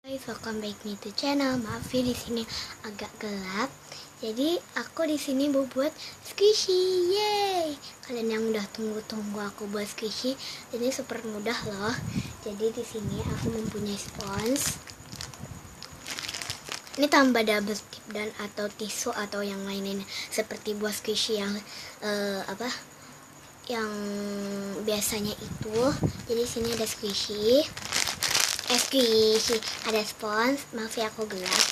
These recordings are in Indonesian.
Guys, welcome back me to channel. Maaf ya di sini agak gelap. Jadi aku di sini mau buat squishy. Yeay! Kalian yang udah tunggu-tunggu aku buat squishy, ini super mudah loh. Jadi di sini aku mempunyai spons. Ini tambah double tip dan atau tisu atau yang lainnya seperti buat squishy yang yang biasanya itu. Jadi sini ada squishy. Ada spons. Maaf ya aku gelap.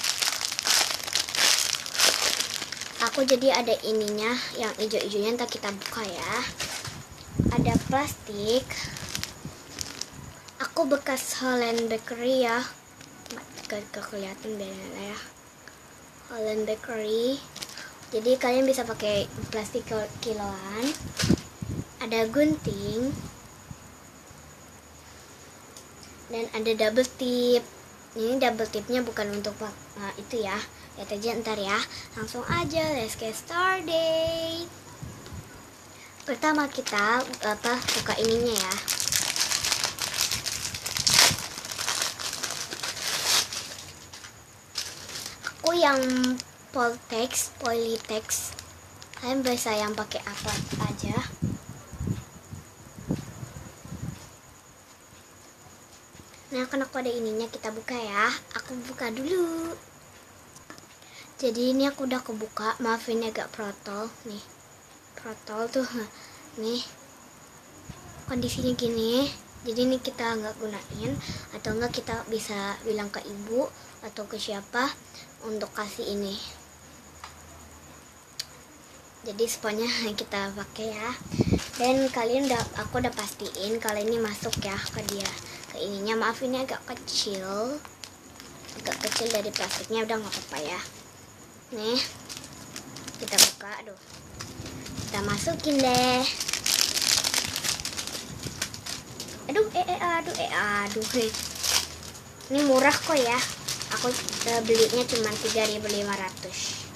Aku jadi ada ininya yang hijau-hijaunya, ntar kita buka ya. Ada plastik. Aku bekas Holland Bakery ya. Gak kelihatan bedanya ya. Holland Bakery. Jadi kalian bisa pakai plastik kiloan. Ada gunting. Dan ada double tip. Ini double tipnya bukan untuk itu ya. Lihat aja ntar ya. Langsung aja, let's get started. Pertama kita buka ininya ya. Aku yang Polytex. Kalian bisa yang pakai apa aja. Nah, kan aku ada ininya, kita buka ya. Aku buka dulu. Jadi ini aku udah kebuka. Maaf ini agak protol nih. Protol tuh nih. Kondisinya gini. Jadi ini kita nggak gunain, atau enggak kita bisa bilang ke ibu atau ke siapa untuk kasih ini. Jadi sponnya kita pakai ya. Dan kalian aku udah pastiin kalau ini masuk ya ke dia. Ke ininya, maaf ini agak kecil dari plastiknya, udah nggak apa-apa ya. Nih kita buka, aduh, kita masukin deh. Aduh, ini murah kok ya. Aku belinya cuma 3.500.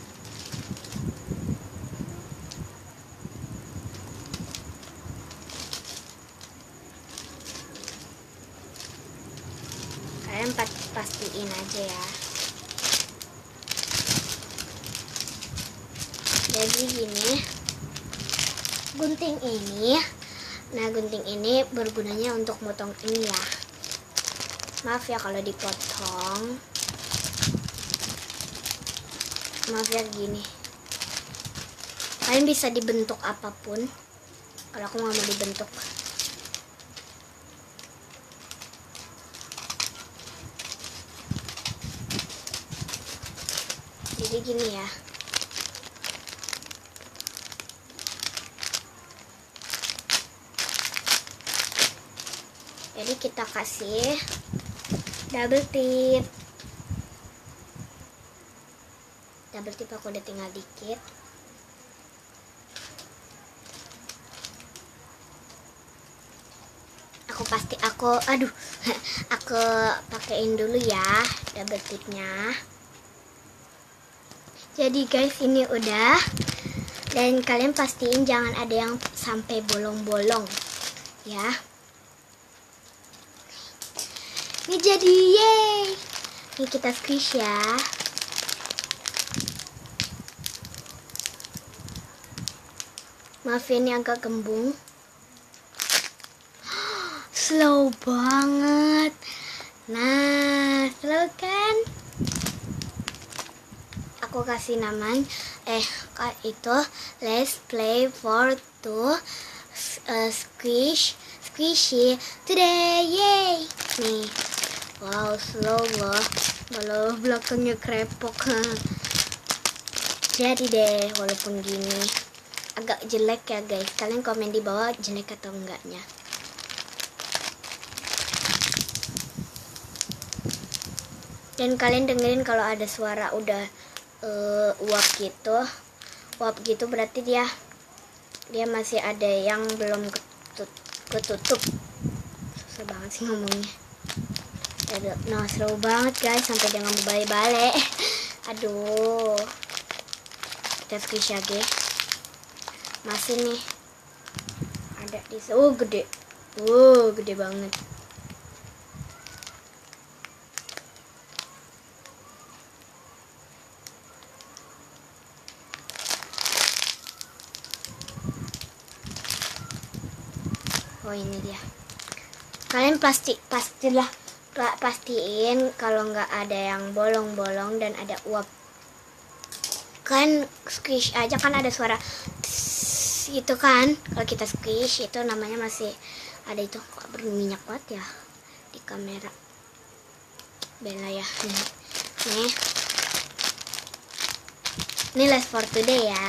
Kalian pastiin aja ya. Jadi gini gunting ini. Nah, gunting ini bergunanya untuk motong ini ya. Maaf ya kalau dipotong. Maaf ya gini. Kalian bisa dibentuk apapun. Kalau aku nggak mau dibentuk. Jadi gini ya. Jadi kita kasih double tip. Double tip aku udah tinggal dikit. Aku pakein dulu ya double tipnya. Jadi guys, ini udah. Dan kalian pastiin jangan ada yang sampai bolong-bolong ya. Ini jadi, yeay. Ini kita squish ya. Maaf ini agak gembung. Slow banget. Nah, slow kan? Aku kasih namanya itu let's play for to squishy today, yay. Nih, wow, slow loh. Kalau belakangnya krepok. Jadi deh, walaupun gini agak jelek ya guys. Kalian komen di bawah jelek atau enggaknya. Dan kalian dengerin kalau ada suara udah uap gitu berarti dia masih ada yang belum ketutup. Susah banget sih ngomongnya. Nah, seru banget guys, sampai dengan balik-balik. Aduh, kita squish lagi. Masih nih ada di gede banget. Oh, ini dia. Kalian pastiin kalau nggak ada yang bolong-bolong dan ada uap. Kan squish aja kan ada suara tss, gitu kan. Kalau kita squish itu namanya masih ada itu. Kok berminyak banget ya di kamera. Bella ya. Nih. Ini last for today ya.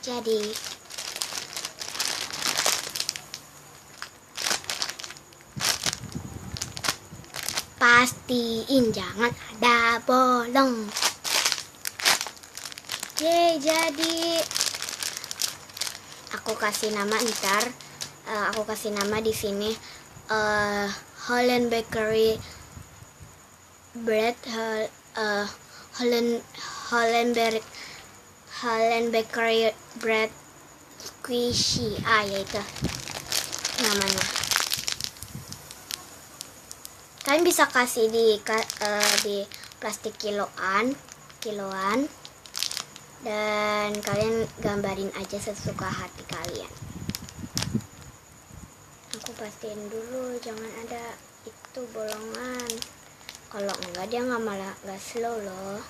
Jadi. Pastiin jangan ada bolong. Jadi aku kasih nama ntar. Aku kasih nama di sini Holland Bakery bread. Holland Bakery bread squishy. Yaitu namanya. Kalian bisa kasih di plastik kiloan dan kalian gambarin aja sesuka hati kalian. Aku pastiin dulu jangan ada itu bolongan. Kalau enggak dia nggak slow loh.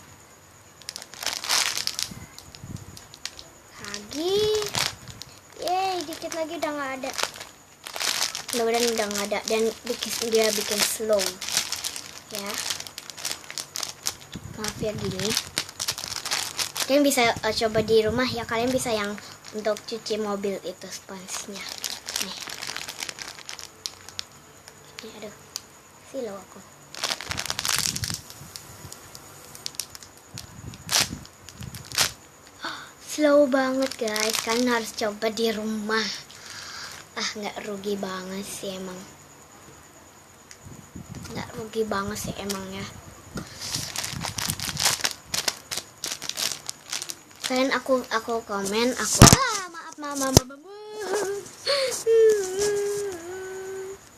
Lagi, dikit lagi udah nggak ada. Mudah-mudahan udah nggak ada dan dia bikin slow ya. Maaf ya gini. Kalian bisa coba di rumah ya. Kalian bisa yang untuk cuci mobil itu sponsnya. Nih. Aduh, silau aku. Slow banget guys. Kalian harus coba di rumah. Nggak rugi banget sih emang. Ya. Kalian aku komen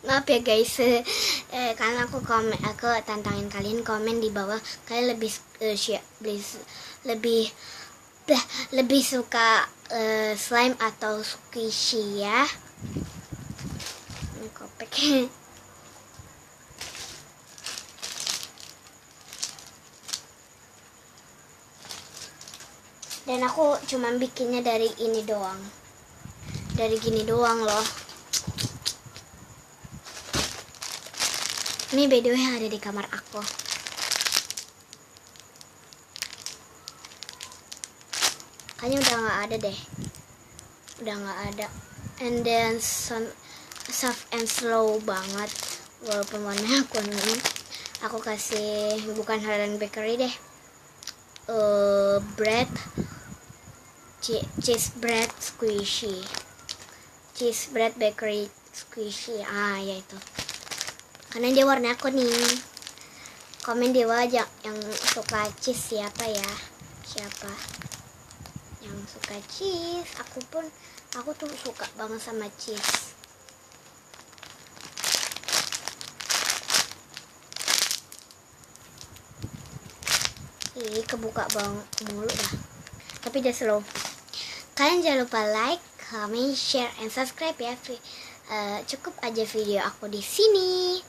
maaf ya guys. Karena aku tantangin kalian komen di bawah kalian lebih suka slime atau squishy ya. Ini kopek. Dan aku cuma bikinnya dari ini doang. Dari gini doang loh. Ini by the way ada di kamar aku. Kayaknya udah nggak ada deh. Udah nggak ada. And then soft and slow banget. Walaupun warnanya kuning. Aku kasih bukan Holland Bakery deh. Bread cheese bread squishy. Cheese bread bakery squishy. Ya itu. Karena dia warna kuning. Komen di bawah aja yang suka cheese siapa ya? Siapa yang suka cheese? Aku tuh suka banget sama cheese. Kebuka bang mulu dah. Tapi dia slow. Kalian jangan lupa like, comment, share, and subscribe ya. Cukup aja video aku di sini.